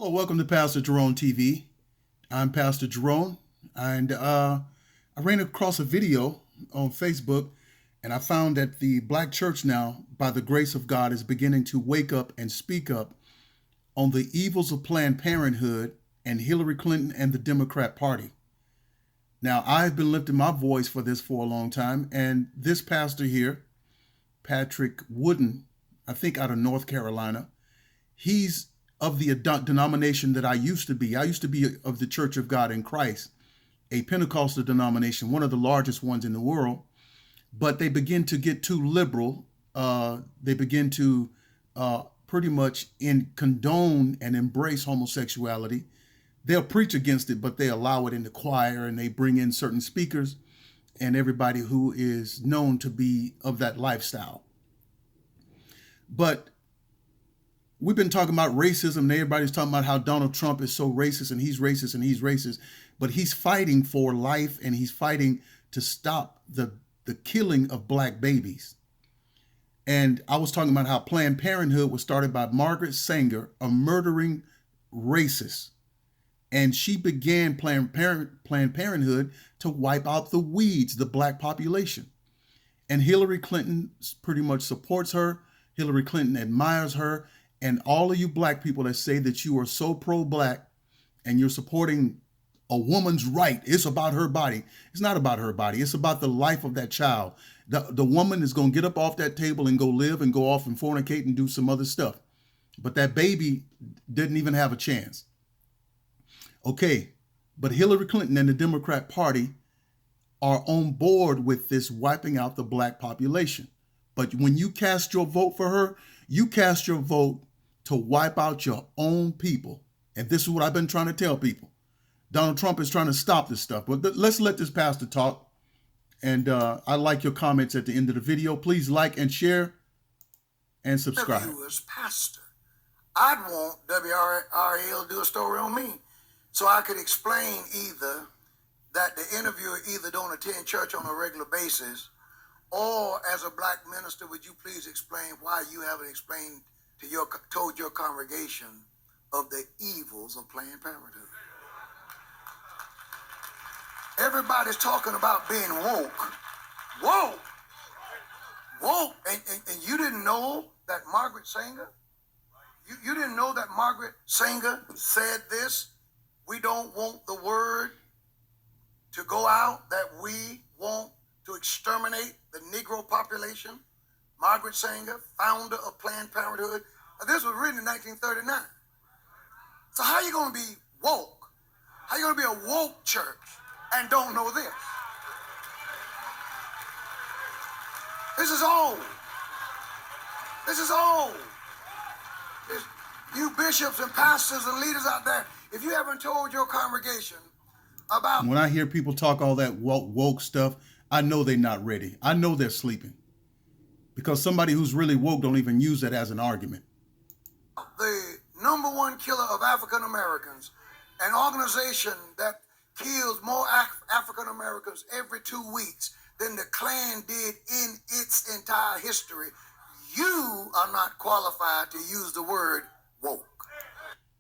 Hello, welcome to Pastor Jerone TV. I'm Pastor Jerone, and I ran across a video on Facebook, and I found that the Black church now, by the grace of God, is beginning to wake up and speak up on the evils of Planned Parenthood and Hillary Clinton and the Democrat Party. Now, I've been lifting my voice for this for a long time, and this pastor here, Patrick Wooden, I think out of North Carolina, he's of the denomination that I used to be. I used to be of the Church of God in Christ, a Pentecostal denomination, one of the largest ones in the world. But they begin to get too liberal. They begin to pretty much condone and embrace homosexuality. They'll preach against it, but they allow it in the choir, and they bring in certain speakers and everybody who is known to be of that lifestyle. But we've been talking about racism, and everybody's talking about how Donald Trump is so racist, and he's racist, and he's racist. But he's fighting for life, and he's fighting to stop the killing of black babies. And I was talking about how Planned Parenthood was started by Margaret Sanger, a murdering racist. And she began Planned Parenthood to wipe out the weeds, the black population. And Hillary Clinton pretty much supports her. Hillary Clinton admires her. And all of you black people that say that you are so pro-black and you're supporting a woman's right, it's about her body. It's not about her body. It's about the life of that child. The woman is going to get up off that table and go live and go off and fornicate and do some other stuff. But that baby didn't even have a chance. Okay, but Hillary Clinton and the Democrat Party are on board with this wiping out the black population. But when you cast your vote for her, you cast your vote to wipe out your own people. And this is what I've been trying to tell people. Donald Trump is trying to stop this stuff. But let's let this pastor talk. And I like your comments at the end of the video. Please like and share and subscribe. Viewers, pastor, I'd want WRL to do a story on me so I could explain either that the interviewer either don't attend church on a regular basis, or as a black minister, would you please explain why you haven't explained told your congregation of the evils of Planned Parenthood? Everybody's talking about being woke. Woke. Woke. And you didn't know that Margaret Sanger? You didn't know that Margaret Sanger said this? We don't want the word to go out, that we want to exterminate the Negro population. Margaret Sanger, founder of Planned Parenthood. This was written in 1939. So how are you going to be woke? How are you going to be a woke church and don't know this? This is old. This is old. You bishops and pastors and leaders out there, if you haven't told your congregation about... When I hear people talk all that woke stuff, I know they're not ready. I know they're sleeping. Because somebody who's really woke don't even use that as an argument. The number one killer of African Americans, an organization that kills more African Americans every 2 weeks than the Klan did in its entire history, you are not qualified to use the word woke.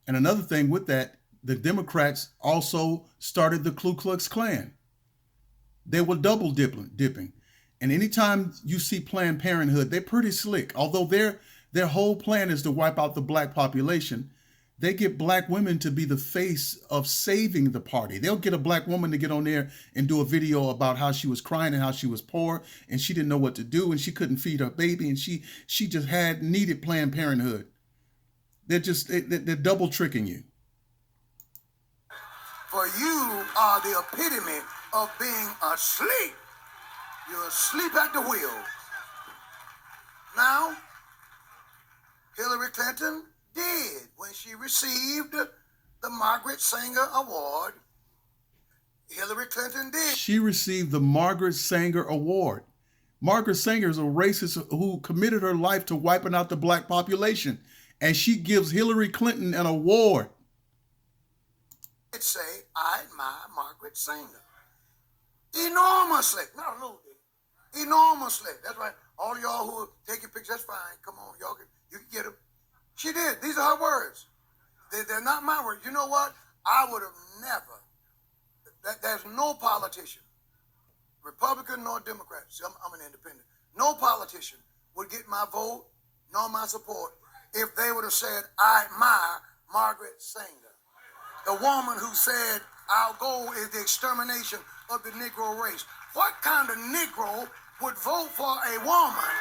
And another thing with that, the Democrats also started the Ku Klux Klan. They were double dipping. And anytime you see Planned Parenthood, they're pretty slick. Although their whole plan is to wipe out the black population, they get black women to be the face of saving the party. They'll get a black woman to get on there and do a video about how she was crying and how she was poor and she didn't know what to do and she couldn't feed her baby and she just needed Planned Parenthood. They're double tricking you. For you are the epitome of being asleep. You're asleep at the wheel. Now, Hillary Clinton did when she received the Margaret Sanger Award. Hillary Clinton did. She received the Margaret Sanger Award. Margaret Sanger is a racist who committed her life to wiping out the black population. And she gives Hillary Clinton an award. I'd say, I admire Margaret Sanger enormously. Not a little bit. Enormously. That's right. All y'all who are taking pictures, that's fine. Come on, y'all. You can get them. She did. These are her words. They're not my words. You know what? I would have never. There's no politician, Republican nor Democrat. See, I'm an independent. No politician would get my vote nor my support if they would have said, I admire Margaret Sanger, the woman who said, our goal is the extermination of the Negro race. What kind of Negro would vote for a woman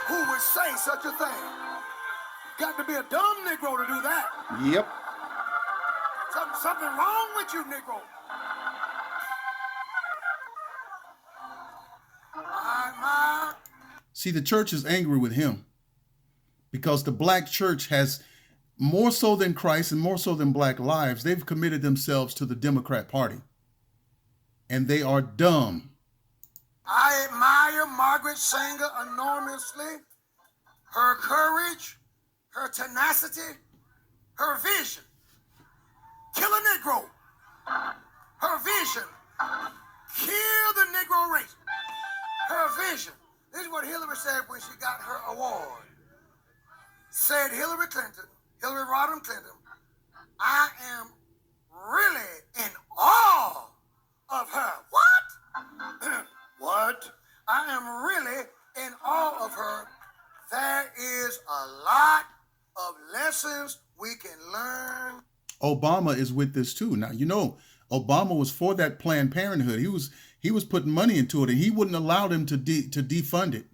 who would say such a thing? Got to be a dumb Negro to do that. Yep. Something wrong with you, Negro. See, the church is angry with him because the black church has, more so than Christ and more so than black lives, they've committed themselves to the Democrat Party. And they are dumb. I admire Margaret Sanger enormously. Her courage, her tenacity, her vision. Kill a Negro. Her vision. Kill the Negro race. Her vision. This is what Hillary said when she got her award. Said Hillary Rodham Clinton, I am really in awe of her. What? What? I am really in awe of her. There is a lot of lessons we can learn. Obama is with this too. Now, you know, Obama was for that Planned Parenthood. He was putting money into it, and he wouldn't allow them to defund it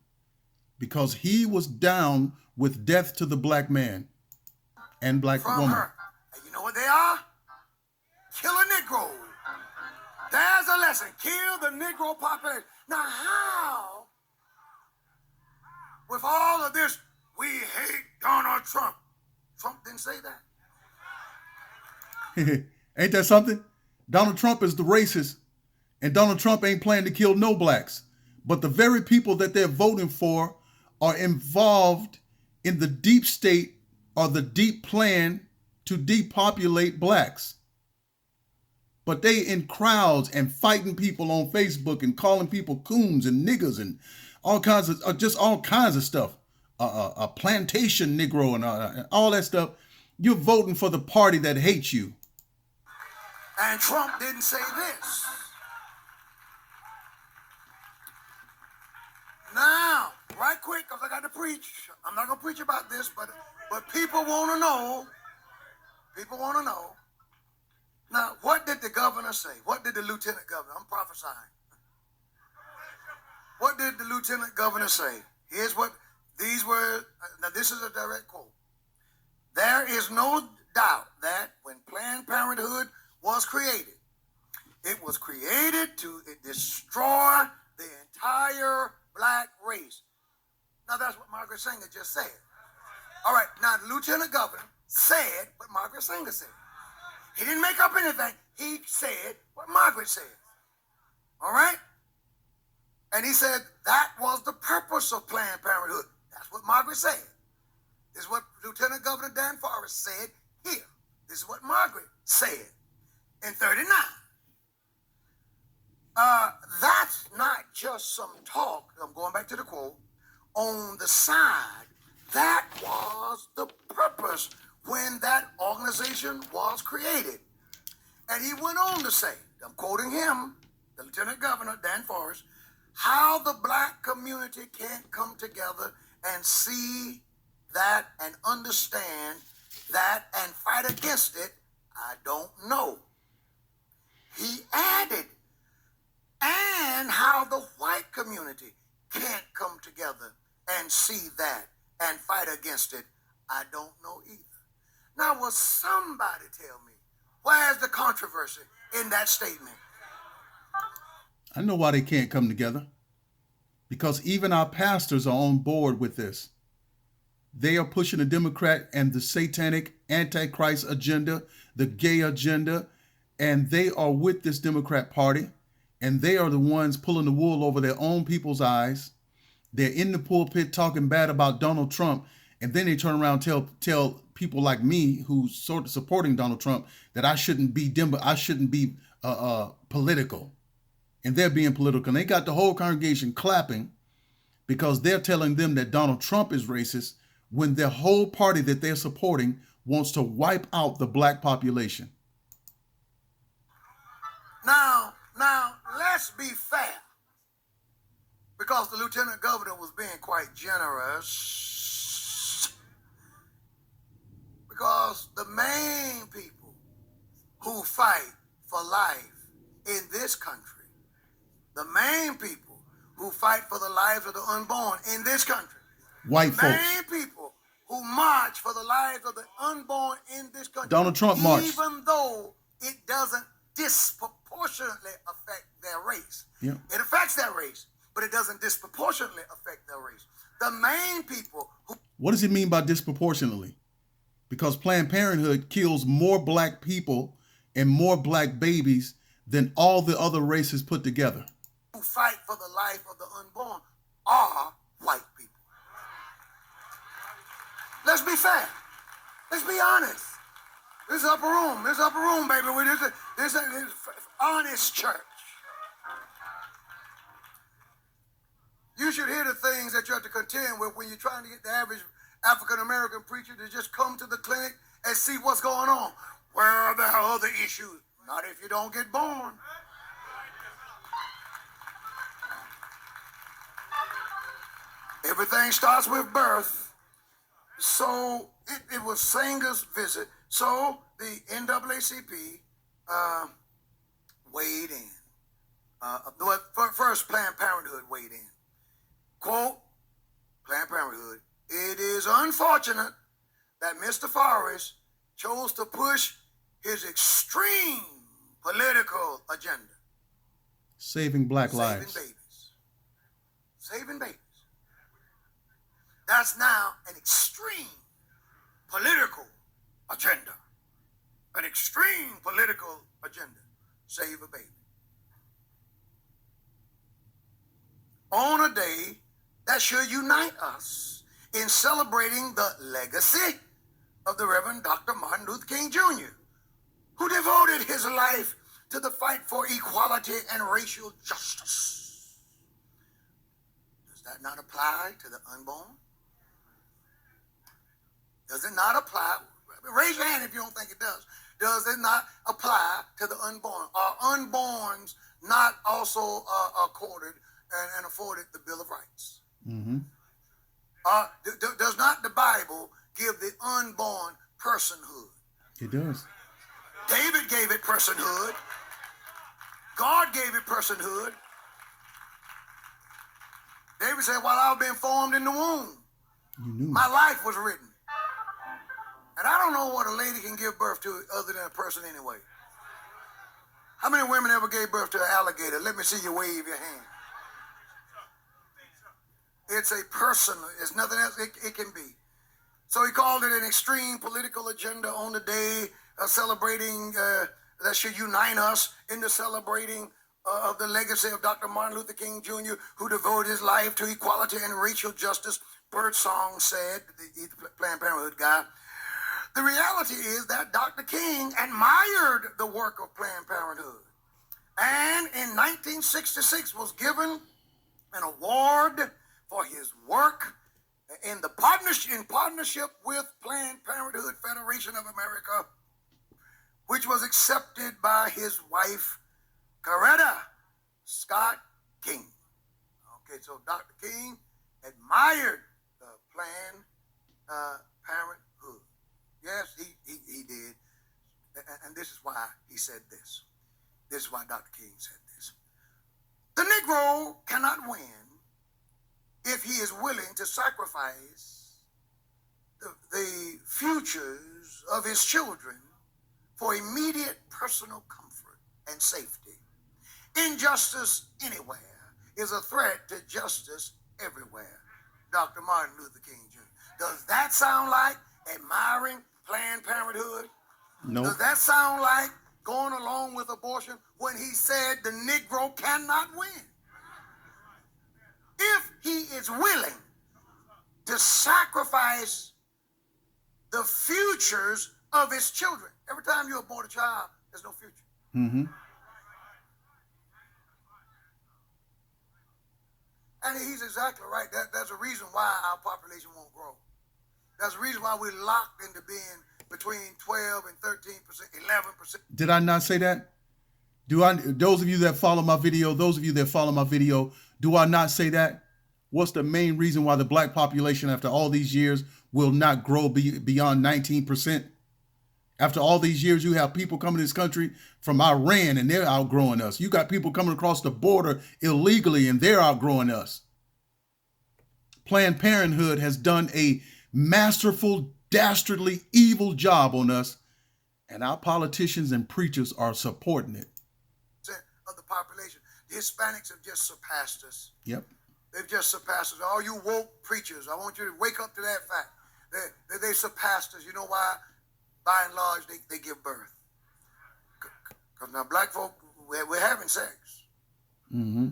because he was down with death to the black man and black woman. Her. And you know what they are? Kill a Negro. There's a lesson. Kill the Negro population. Now how, with all of this, we hate Donald Trump. Trump didn't say that. Ain't that something? Donald Trump is the racist, and Donald Trump ain't planning to kill no blacks. But the very people that they're voting for are involved in the deep state or the deep plan to depopulate blacks. But they in crowds and fighting people on Facebook and calling people coons and niggers and all kinds of stuff. A plantation Negro and all that stuff. You're voting for the party that hates you. And Trump didn't say this. Now, right quick, because I got to preach. I'm not going to preach about this, but people want to know. People want to know. Now, what did the governor say? What did the lieutenant governor? I'm prophesying. What did the lieutenant governor say? Here's what these were. Now, this is a direct quote. There is no doubt that when Planned Parenthood was created, it was created to destroy the entire black race. Now, that's what Margaret Sanger just said. All right, now the lieutenant governor said what Margaret Sanger said. He didn't make up anything. He said what Margaret said. All right? And he said that was the purpose of Planned Parenthood. That's what Margaret said. This is what Lieutenant Governor Dan Forrest said here. This is what Margaret said in 39. That's not just some talk. I'm going back to the quote. On the side, that was the purpose when that organization was created. And he went on to say, I'm quoting him, the Lieutenant Governor, Dan Forrest, how the black community can't come together and see that and understand that and fight against it, I don't know. He added, and how the white community can't come together and see that and fight against it, I don't know either. Now, will somebody tell me, where's the controversy in that statement? I know why they can't come together. Because even our pastors are on board with this. They are pushing the Democrat and the satanic Antichrist agenda, the gay agenda, and they are with this Democrat Party, and they are the ones pulling the wool over their own people's eyes. They're in the pulpit talking bad about Donald Trump, and then they turn around and tell people like me who's sort of supporting Donald Trump that I shouldn't be political. And they're being political. And they got the whole congregation clapping because they're telling them that Donald Trump is racist when their whole party that they're supporting wants to wipe out the black population. Now, let's be fair, because the lieutenant governor was being quite generous, because the main people who fight for life in this country, the main people who fight for the lives of the unborn in this country, white folks, main people who march for the lives of the unborn in this country, Donald Trump marched, even though it doesn't disproportionately affect their race. Yeah. It affects their race, but it doesn't disproportionately affect their race. The main people who... What does it mean by disproportionately? Because Planned Parenthood kills more black people and more black babies than all the other races put together. Who fight for the life of the unborn are white people. Let's be fair. Let's be honest. This is upper room. This is upper room, baby. This is honest church. You should hear the things that you have to contend with when you're trying to get the average African-American preacher to just come to the clinic and see what's going on. Where are the other issues? Not if you don't get born. Everything starts with birth. So it was Sanger's visit. So the NAACP weighed in. First, Planned Parenthood weighed in. Quote, Planned Parenthood, "It is unfortunate that Mr. Forrest chose to push his extreme political agenda. Saving black lives. Saving babies. Saving babies. That's now an extreme political agenda. An extreme political agenda. Save a baby. On a day that should unite us in celebrating the legacy of the Reverend Dr. Martin Luther King Jr., who devoted his life to the fight for equality and racial justice. Does that not apply to the unborn? Does it not apply? Raise your hand if you don't think it does. Does it not apply to the unborn? Are unborns not also accorded and afforded the Bill of Rights? Mm-hmm. Does not the Bible give the unborn personhood? It does. David gave it personhood. God gave it personhood. David said, while I was being formed in the womb, my life was written. And I don't know what a lady can give birth to other than a person anyway. How many women ever gave birth to an alligator? Let me see you wave your hand. It's a person. It's nothing else it can be. So he called it an extreme political agenda on the day celebrating that should unite us in the celebrating of the legacy of Dr. Martin Luther King Jr., who devoted his life to equality and racial justice. Birdsong said, the Planned Parenthood guy. The reality is that Dr. King admired the work of Planned Parenthood, and in 1966 was given an award for his work in partnership with Planned Parenthood Federation of America, which was accepted by his wife, Coretta Scott King. Okay, so Dr. King admired Planned Parenthood. Yes, he did. And this is why he said this. This is why Dr. King said this. The Negro cannot win if he is willing to sacrifice the futures of his children for immediate personal comfort and safety. Injustice anywhere is a threat to justice everywhere. Dr. Martin Luther King Jr. Does that sound like admiring Planned Parenthood? No. Does that sound like going along with abortion when he said the Negro cannot win? If he is willing to sacrifice the futures of his children. Every time you abort a child, there's no future. Mm-hmm. And he's exactly right. That's a reason why our population won't grow. That's the reason why we're locked into being between 12 and 13%, 11%. Did I not say that? Those of you that follow my video, do I not say that? What's the main reason why the black population after all these years will not grow beyond 19%? After all these years, you have people coming to this country from Iran and they're outgrowing us. You got people coming across the border illegally and they're outgrowing us. Planned Parenthood has done a masterful, dastardly, evil job on us, and our politicians and preachers are supporting it. Of the population, the Hispanics have just surpassed us. Yep. They've just surpassed us. All you woke preachers, I want you to wake up to that fact. They surpassed us. You know why? By and large, they give birth. Because now black folk, we're having sex. Mm-hmm.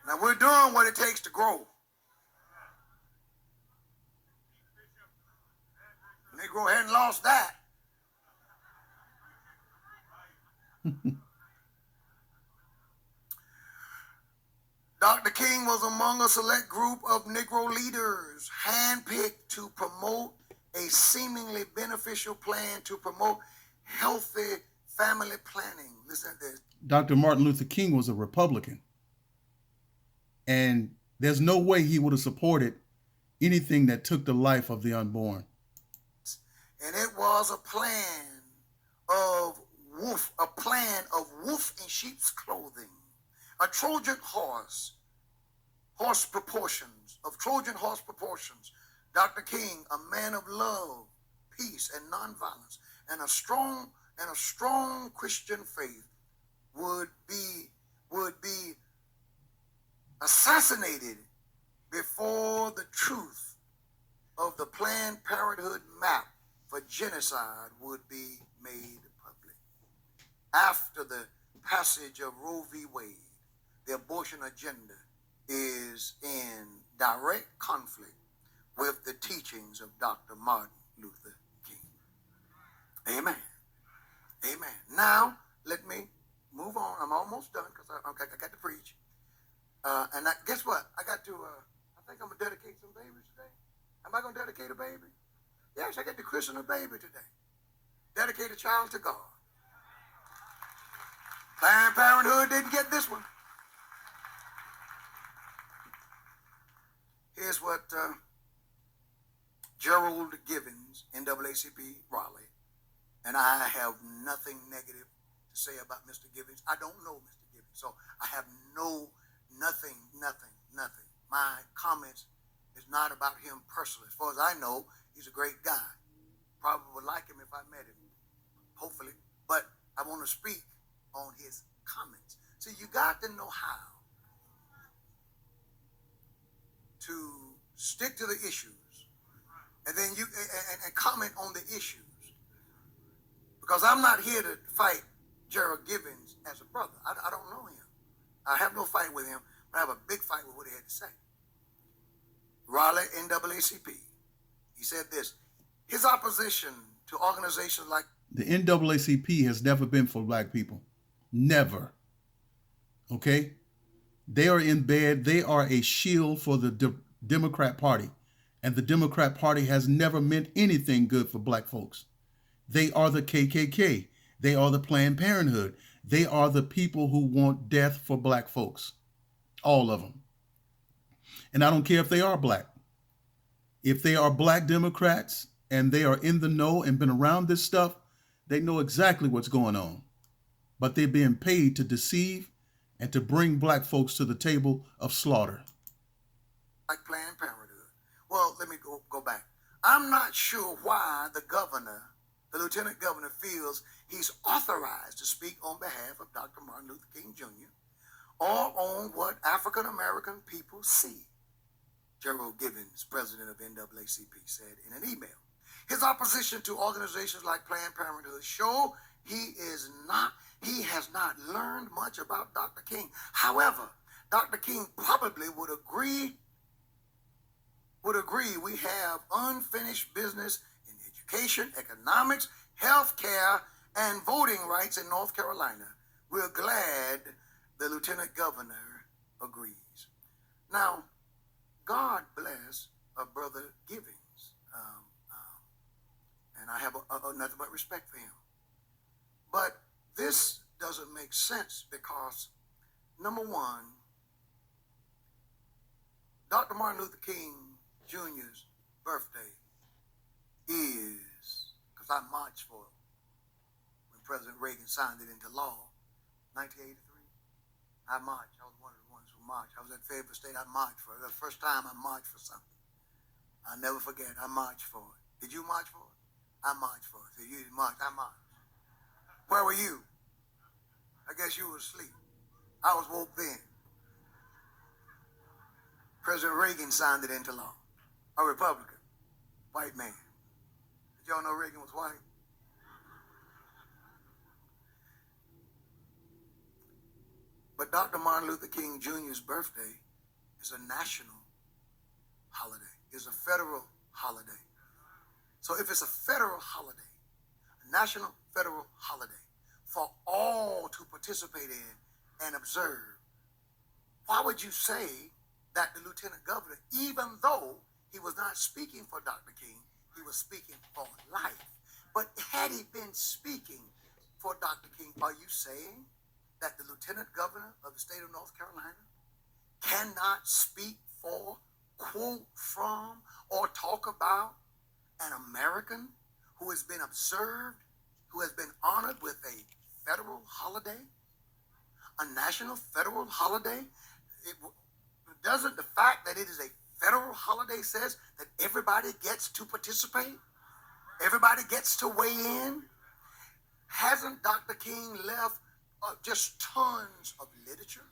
Now we're doing what it takes to grow. Negro hadn't lost that. Dr. King was among a select group of Negro leaders handpicked to promote a seemingly beneficial plan to promote healthy family planning. Listen to this. Dr. Martin Luther King was a Republican. And there's no way he would have supported anything that took the life of the unborn. And it was a plan of wolf in sheep's clothing, a Trojan horse proportions, Dr. King, a man of love, peace, and nonviolence, and a strong Christian faith, would be assassinated before the truth of the Planned Parenthood map for genocide would be made public. After the passage of Roe v. Wade, the abortion agenda is in direct conflict with the teachings of Dr. Martin Luther King. Amen. Amen. Now, let me move on. I'm almost done because I got to preach. Guess what? I think I'm going to dedicate some babies today. Am I going to dedicate a baby? Yes, I get to christen a baby today. Dedicate a child to God. Planned Parenthood didn't get this one. Here's what Jerone Tv, NAACP Raleigh, and I have nothing negative to say about Mr. Givens. I don't know Mr. Givens, so I have nothing. My comments is not about him personally. As far as I know, he's a great guy. Probably would like him if I met him, hopefully. But I want to speak on his comments. See, you got to know how to stick to the issues, and then you and comment on the issues. Because I'm not here to fight Jerome Givens as a brother. I don't know him. I have no fight with him, but I have a big fight with what he had to say. Raleigh, NAACP. He said this: his opposition to organizations like the NAACP has never been for black people. Never. Okay? They are in bed. They are a shield for the Democrat Party. And the Democrat Party has never meant anything good for black folks. They are the KKK. They are the Planned Parenthood. They are the people who want death for black folks. All of them. And I don't care if they are black. If they are black Democrats and they are in the know and been around this stuff, they know exactly what's going on. But they're being paid to deceive and to bring black folks to the table of slaughter. Like Planned Parenthood. Well, let me go back. I'm not sure why the lieutenant governor, feels he's authorized to speak on behalf of Dr. Martin Luther King Jr. or on what African American people see. Jerome Givens, president of NAACP, said in an email. His opposition to organizations like Planned Parenthood show he has not learned much about Dr. King. However, Dr. King probably would agree we have unfinished business in education, economics, health care, and voting rights in North Carolina. We're glad the lieutenant governor agrees. Now, God bless Brother Givens. and I have nothing but respect for him. But this doesn't make sense because, number one, Dr. Martin Luther King Jr.'s birthday is, because I marched for it when President Reagan signed it into law, 1983. I marched. I was one of the ones who marched. I was at Fayetteville State. I marched for it. The first time I marched for something. I'll never forget. I marched for it. Did you march for it? I marched for it. So you didn't march. I marched. Where were you? I guess you were asleep. I was woke then. President Reagan signed it into law. A Republican, white man. Did y'all know Reagan was white? But Dr. Martin Luther King Jr.'s birthday is a national holiday. It's a federal holiday. So if it's a federal holiday, a national federal holiday for all to participate in and observe, why would you say that the lieutenant governor, even though he was not speaking for Dr. King, he was speaking for life? But had he been speaking for Dr. King, are you saying that the lieutenant governor of the state of North Carolina cannot speak for, quote from, or talk about an American who has been observed, who has been honored with a federal holiday, a national federal holiday? Doesn't the fact that it is a federal holiday says that everybody gets to participate? Everybody gets to weigh in? Hasn't Dr. King left just tons of literature,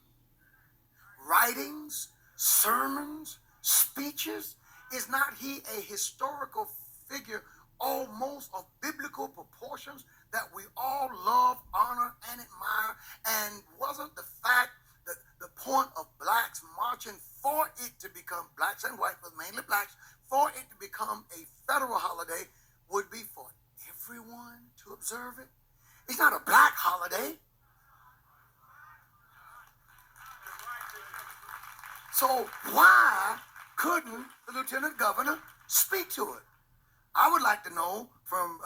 writings, sermons, speeches? Is not he a historical figure almost of biblical proportions that we all love, honor, and admire? And wasn't the fact that the point of blacks marching for it to become, blacks and whites, but mainly blacks, for it to become a federal holiday would be for everyone to observe it? It's not a black holiday. So why couldn't the lieutenant governor speak to it? I would like to know from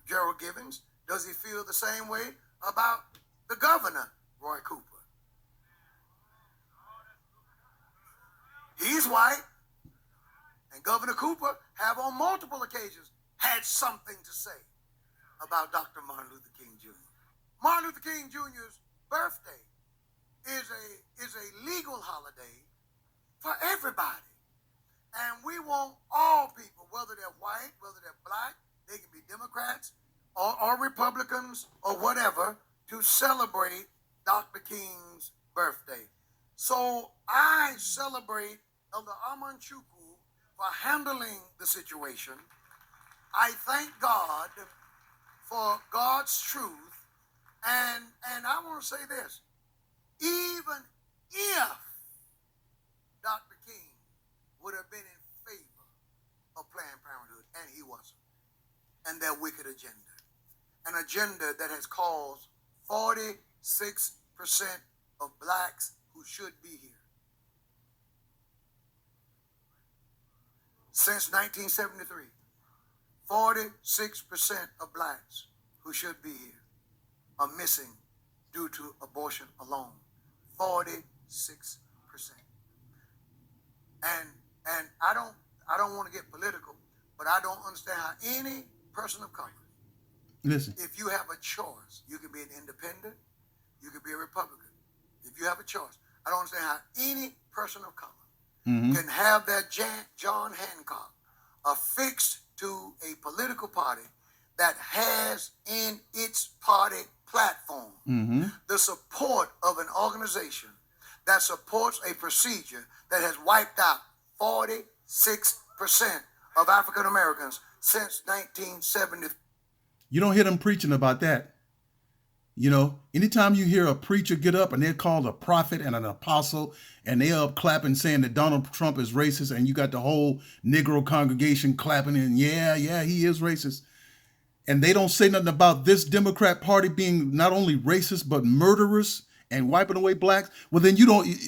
Gerald Givens, does he feel the same way about the governor, Roy Cooper? He's white, and Governor Cooper have on multiple occasions had something to say about Dr. Martin Luther King Jr. Martin Luther King Jr.'s birthday is a legal holiday for everybody. And we want all people, whether they're white, whether they're black, they can be Democrats or Republicans or whatever, to celebrate Dr. King's birthday. So I celebrate Elder Amanchukwu for handling the situation. I thank God for God's truth. And I want to say this. Even if Dr. King would have been in favor of Planned Parenthood, and he wasn't, and their wicked agenda, an agenda that has caused 46% of blacks who should be here since 1973, 46% of blacks who should be here are missing due to abortion alone. 46%. And I don't want to get political, but I don't understand how any person of color, listen, if you have a choice, you can be an independent, you can be a Republican. If you have a choice, I don't understand how any person of color can have their John Hancock affixed to a political party that has in its party platform the support of an organization that supports a procedure that has wiped out 46% of African Americans since 1970. You don't hear them preaching about that. You know, anytime you hear a preacher get up and they're called a prophet and an apostle and they're up clapping saying that Donald Trump is racist, and you got the whole Negro congregation clapping and yeah, he is racist. And they don't say nothing about this Democrat Party being not only racist, but murderous and wiping away blacks. Well, then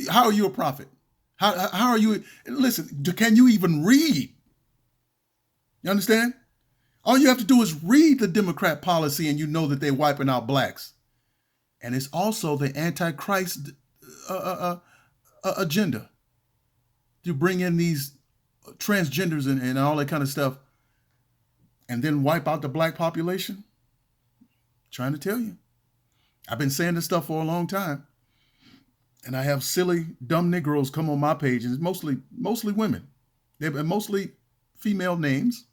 how are you a prophet? How are you? Listen, can you even read? You understand? All you have to do is read the Democrat policy and you know that they're wiping out blacks. And it's also the Antichrist agenda to bring in these transgenders and all that kind of stuff and then wipe out the black population. Trying to tell you. I've been saying this stuff for a long time. And I have silly, dumb Negroes come on my page, and it's mostly women. They're mostly female names,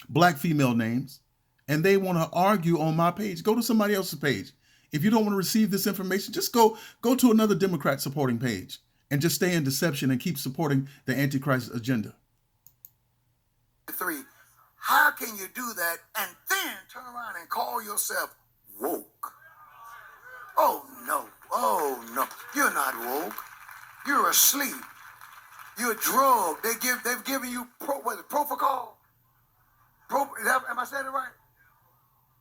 black female names, and they want to argue on my page. Go to somebody else's page. If you don't want to receive this information, just go to another Democrat supporting page and just stay in deception and keep supporting the Antichrist agenda. 3. How can you do that and then turn around and call yourself woke? Oh, no. Oh, no. You're not woke. You're asleep. You're drugged. They've given you propofol. Am I saying it right?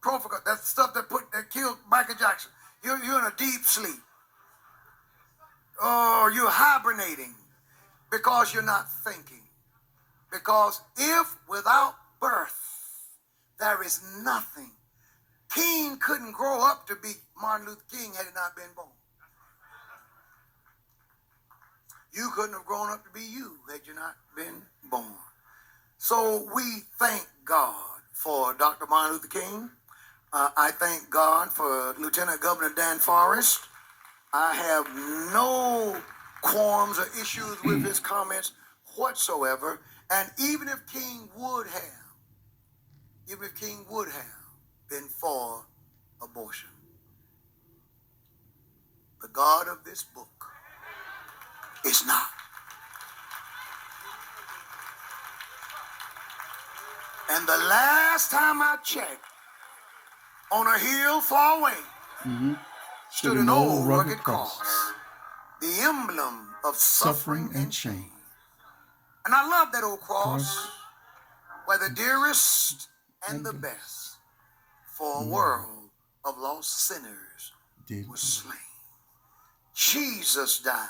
Propofol. That's stuff that killed Michael Jackson. You're in a deep sleep. Oh, you're hibernating because you're not thinking. Because if without birth there is nothing, King couldn't grow up to be Martin Luther King had he not been born. You couldn't have grown up to be you had you not been born. So we thank God for Dr. Martin Luther King. I thank God for Lieutenant Governor Dan Forrest. I have no qualms or issues with his comments whatsoever. And even if King would have been for abortion, the God of this book is not. And the last time I checked, on a hill far away, stood an old rugged cross, the emblem of suffering and shame. And I love that old cross, where the dearest and the best for a world of lost sinners was slain. Jesus died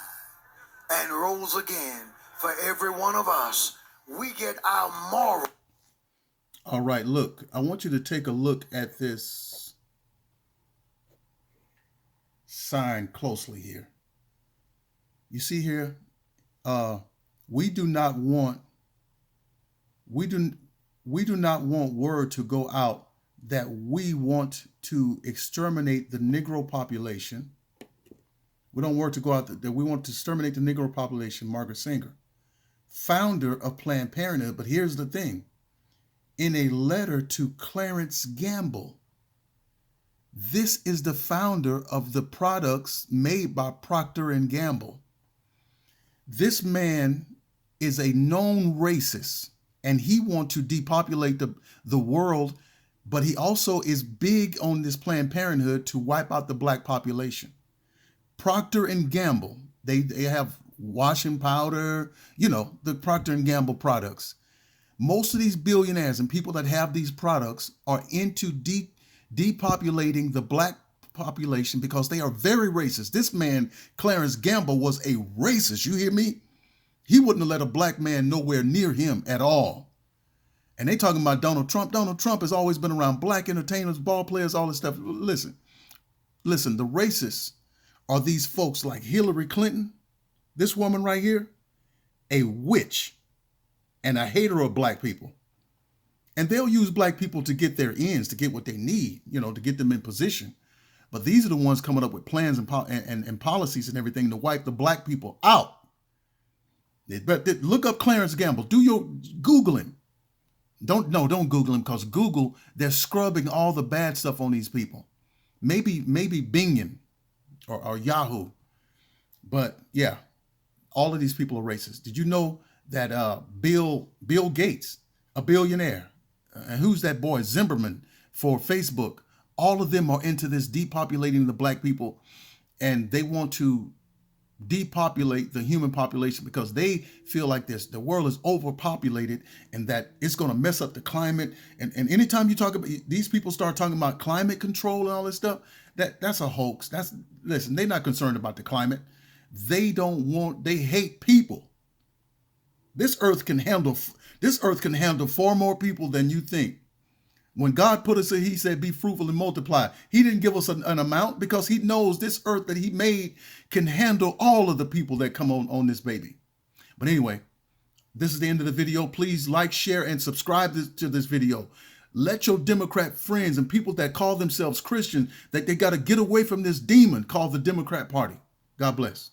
and rose again for every one of us. We get our moral. All right, look, I want you to take a look at this sign closely here. You see here, we do not want word to go out that we want to exterminate the Negro population. We don't want to go out that we want to exterminate the Negro population. Margaret Sanger, founder of Planned Parenthood. But here's the thing. In a letter to Clarence Gamble, this is the founder of the products made by Procter & Gamble. This man is a known racist, and he wants to depopulate the world, but he also is big on this Planned Parenthood to wipe out the black population. Procter & Gamble, they have washing powder, the Procter & Gamble products. Most of these billionaires and people that have these products are into depopulating the black population because they are very racist. This man, Clarence Gamble, was a racist. You hear me? He wouldn't have let a black man nowhere near him at all. And they talking about Donald Trump. Donald Trump has always been around black entertainers, ball players, all this stuff. Listen, the racists are these folks like Hillary Clinton, this woman right here, a witch and a hater of black people. And they'll use black people to get their ends, to get what they need, to get them in position. But these are the ones coming up with plans and policies and everything to wipe the black people out. But look up Clarence Gamble. Do your Googling. Don't Google him, because Google, they're scrubbing all the bad stuff on these people. Maybe Bingin or Yahoo. But yeah, all of these people are racist. Did you know that Bill Gates, a billionaire, and who's that boy, Zimmerman for Facebook, all of them are into this depopulating the black people, and they want to depopulate the human population because they feel like the world is overpopulated and that it's going to mess up the climate. And anytime you talk about, these people start talking about climate control and all this stuff, that's a hoax. Listen, they're not concerned about the climate. They hate people. This earth can handle far more people than you think. When God put us in, he said, be fruitful and multiply. He didn't give us an amount because he knows this earth that he made can handle all of the people that come on this baby. But anyway, this is the end of the video. Please like, share, and subscribe to this video. Let your Democrat friends and people that call themselves Christians, that they got to get away from this demon called the Democrat Party. God bless.